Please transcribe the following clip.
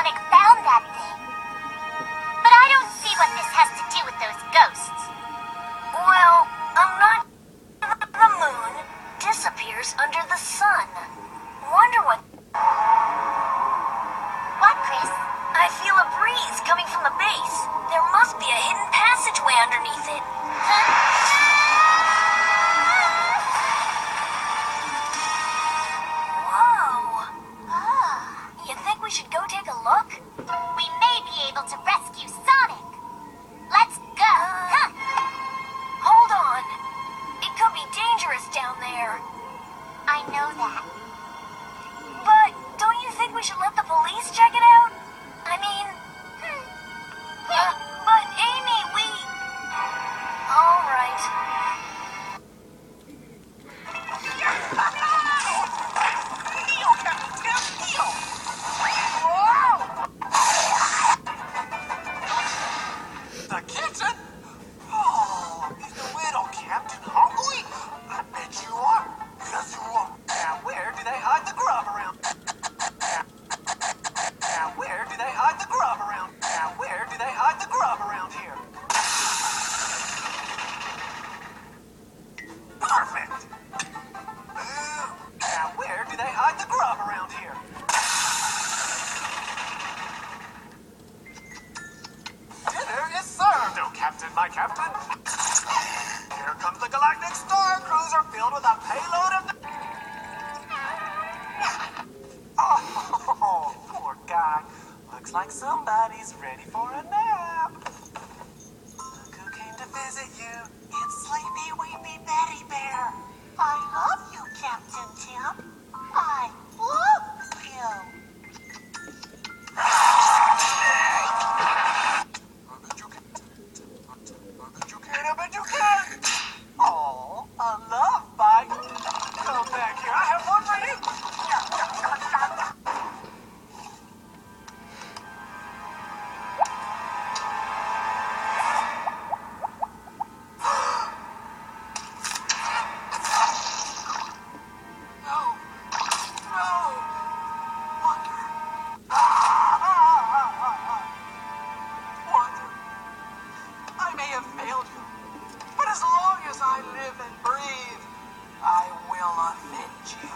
Sonic found that thing. But I don't see what this has to do with those ghosts. Well, I'm not... The moon disappears under the sun. Wonder what... What, Chris? I feel a breeze coming from the base. There must be a hidden passageway underneath it. Whoa. You think we should go take a look? We may be able to rescue Sonic. Let's go. Hold on. It could be dangerous down there. I know that. But don't you think we should let the police check it out? I mean... but Amy, we... All right. The kitten? Oh, is the little Captain hungry? I bet you are. Yes, you are. Now, where do they hide the grub around? Now, where do they hide the grub around? Now, where do they hide the grub around here? Perfect. Now, where do they hide the grub around here? Dinner is served, oh Captain, my Captain. Here comes the Galactic Star Cruiser filled with a payload of... Oh, poor guy. Looks like somebody's ready for a nap. Look who came to visit you. It's Sleepy Weepy Betty Bear. I love you, Captain Tim. I love you. But you can't. Oh, a love bite. Come back here. I have one for you. No. No. Wonder. Wonder. I may have failed you, but as long as I live and breathe, I will avenge you.